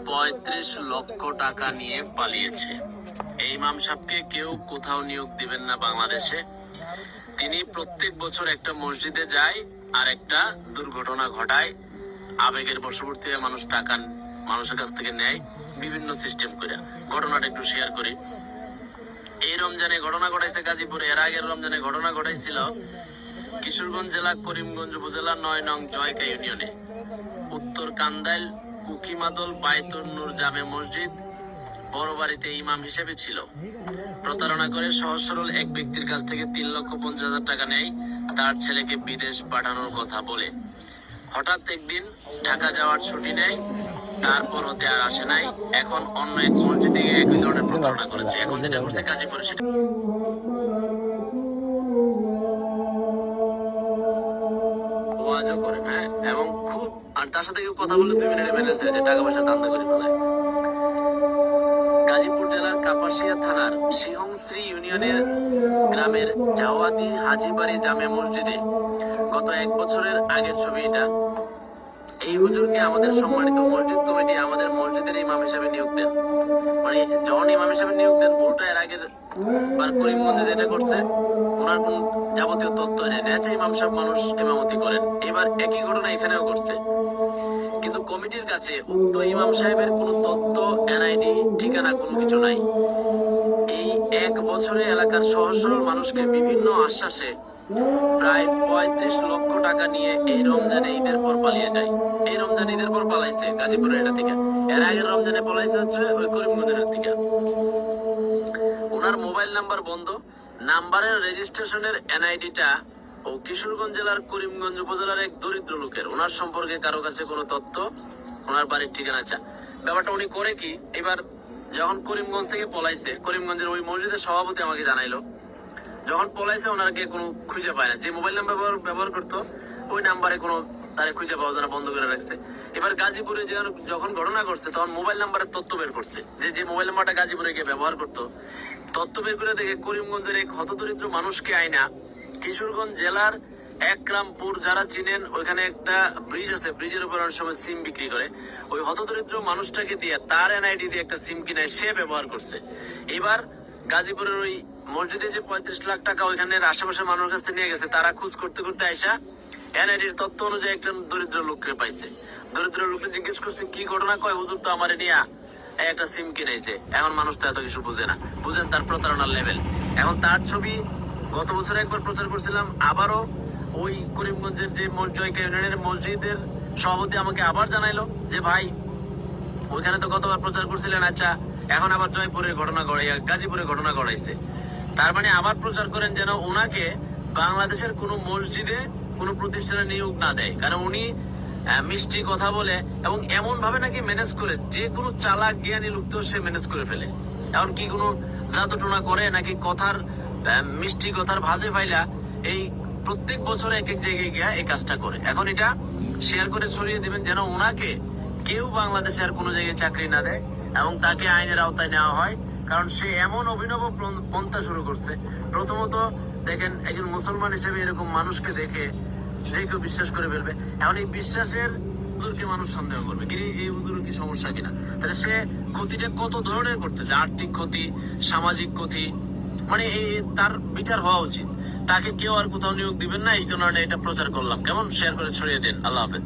35 লক্ষ টাকা নিয়ে পালিয়েছে। এই ইমাম সাহেবকে কেউ কোথাও নিয়োগ দিবেন না বাংলাদেশে। তিনি প্রত্যেক বছর একটা মসজিদে যায় আর একটা দুর্ঘটনা ঘটায়, আবেগের বশবর্তী হয়ে মানুষ টাকা মানুষের কাছ থেকে নেয় বিভিন্ন সিস্টেম করে। ঘটনাটা একটু শেয়ার করি। এই রমজানে ঘটনা ঘটাইছে গাজীপুরে। এর আগের রমজানে ঘটনা ঘটাইছিল কিশোরগঞ্জ জেলা করিমগঞ্জ উপজেলা 9 নং জয়কা ইউনিয়নে উত্তর কান্দাইল কুকিমাদল বায়তুন নূর জামে মসজিদ বড় বাড়িতে ইমাম হিসেবে ছিল। প্রতারণা করে সহজ সরল এক ব্যক্তির কাছ থেকে 3,50,000 টাকা নেয় তার ছেলেকে বিদেশ পাঠানোর কথা বলে। হঠাৎ একদিন ঢাকা যাওয়ার ছুটি নেয়, তারপর হতে আর আসে নাই। এখন অন্য এক মসজিদে গিয়ে একই ধরনের প্রতারণা করেছে। এখন যেটা করছে গাজীপুরে সেটা ওয়াজও করেন, হ্যাঁ, এবং খুব, আর তার সাথে কেউ কথা বলে 2 মিনিটে ম্যানেজ হয়ে যায়, টাকা পয়সা ধান্দা করে ফেলায়। গাজীপুর জেলার কাপাসিয়া থানার সিংহশ্রী ইউনিয়নের গ্রামের জাওয়াদি হাজিবাড়ি জামে মসজিদে গত 1 বছরের আগের ছবি এটা। এই হুজুরকে আমাদের সম্মানিত মসজিদ কমিটি আমাদের মসজিদের ইমাম হিসেবে নিয়োগ দেন। মানে যখন ইমাম হিসেবে নিয়োগ দেন, ভুলটা এর আগের বার করিমগঞ্জে যেটা করছে, ওনার কোন যাবতীয় তথ্য নেই, নেচে ইমাম সাহেব মানুষ ইমামতি করেন। এবার একই ঘটনা এখানেও করছে, কিন্তু কমিটির কাছে উক্ত ইমাম সাহেবের কোনো তথ্য, এনআইডি, ঠিকানা কোনো কিছু নাই। এই 1 বছরে এলাকার সহজ সরল মানুষকে বিভিন্ন আশ্বাসে প্রায় 35 লক্ষ টাকা নিয়ে এই রমজানে ঈদের পর পালিয়ে যায়। এই রমজান ঈদের পর পালাইছে গাজীপুরের এটা থেকে। এর আগের রমজানে পালাইছে হচ্ছে ওই করিমগঞ্জের থেকে। ওনার মোবাইল নাম্বার বন্ধ, নাম্বারের রেজিস্ট্রেশনের এনআইডিটা ও কিশোরগঞ্জ জেলার করিমগঞ্জ উপজেলার এক দরিদ্র লোকের। ওনার সম্পর্কে কারো কাছে কোনো তথ্য, ওনার বাড়ির ঠিকানা চা। ব্যাপারটা উনি করে কি, এবার যখন করিমগঞ্জ থেকে পলাইছে, করিমগঞ্জের ওই মসজিদের সভাপতি আমাকে জানাইলো, যখন পলাইছে ওনাকে কোনো খুঁজে পায় না। যে মোবাইল নাম্বার ব্যবহার করতো ওই নাম্বারে কোনো তারে খুঁজে পাওয়া যায় না, বন্ধ করে রাখছে। এবার গাজীপুরে যখন ঘটনা করছে তখন মোবাইল নাম্বারের তথ্য বের করছে, যে মোবাইল নাম্বারটা গাজীপুরে গিয়ে ব্যবহার করতো, তথ্য বের করে দেখে করিমগঞ্জের এক হতদরিদ্র মানুষকে আইনা কিশোরগঞ্জ জেলার একরামপুর, যারা চিনেন ওইখানে একটা ব্রিজ আছে, ব্রিজের উপর অনেক সময় সিম বিক্রি করে, ওই হতদরিদ্র মানুষটাকে দিয়ে তার এনআইডি দিয়ে একটা সিম কিনে সে ব্যবহার করছে। এবার গাজীপুরের ওই মসজিদে যে 35 লাখ টাকা ওইখানে আশেপাশে মানুষের কাছে নিয়ে গেছে, তারা খোঁজ করতে করতে আইসা এনআইডির তথ্য অনুযায়ী একটা দরিদ্র লোককে পাইছে। দরিদ্র লোককে জিজ্ঞেস করছে কি ঘটনা, কয় হুজুর তো আমার নিয়ে একটা সিম কিনেছে। এখন মানুষ তো এত কিছু বুঝে না, বুঝেন তার প্রতারণার লেভেল। এখন তার ছবি গত বছর একবার প্রচার করছিলাম, আবারও ওই করিমগঞ্জের যে জয়কা ইউনিয়নের মসজিদের সভাপতি আমাকে আবার জানাইলো যে ভাই ওইখানে তো গতবার প্রচার করছিলেন, আচ্ছা এখন আবার জয়পুরের ঘটনা গাজীপুরের ঘটনা ঘটাইছে। তার মানে আবার প্রচার করেন যেন ওনাকে বাংলাদেশের কোনো মসজিদে কোনো প্রতিষ্ঠানে নিয়োগ না দেয়, কারণ উনি মিষ্টি কথা বলে এবং এমন ভাবে নাকি ম্যানেজ করে, যে কোনো চালাক জ্ঞানী লোক তো সে ম্যানেজ করে ফেলে। এখন কি কোনো জাদুটোনা করে নাকি কথার মিষ্টি কথার ভাজে ফাইলা এই প্রত্যেক বছর এক এক জায়গায় গিয়া এই কাজটা করে। এখন এটা শেয়ার করে ছড়িয়ে দিবেন যেন ওনাকে কেউ বাংলাদেশে আর কোনো জায়গায় চাকরি না দেয় এবং তাকে আইনের আওতায় নেওয়া হয়, কারণ সে এমন অভিনব পন্থা শুরু করছে। প্রথমত দেখেন, একজন মুসলমান হিসেবে এরকম মানুষকে দেখে যে কেউ বিশ্বাস করে ফেলবে। এখন এই বিশ্বাসের হুজুরকে মানুষ সন্দেহ করবে, কি এই হুজুরের কি সমস্যা কিনা। তাহলে সে ক্ষতিটা কত ধরনের করতেছে, আর্থিক ক্ষতি, সামাজিক ক্ষতি, মানে তার বিচার হওয়া উচিত। তাকে কেউ আর কোথাও নিয়োগ দিবেন না, এই কারণে এটা প্রচার করলাম। কেমন, শেয়ার করে ছড়িয়ে দিন। আল্লাহ হাফেজ।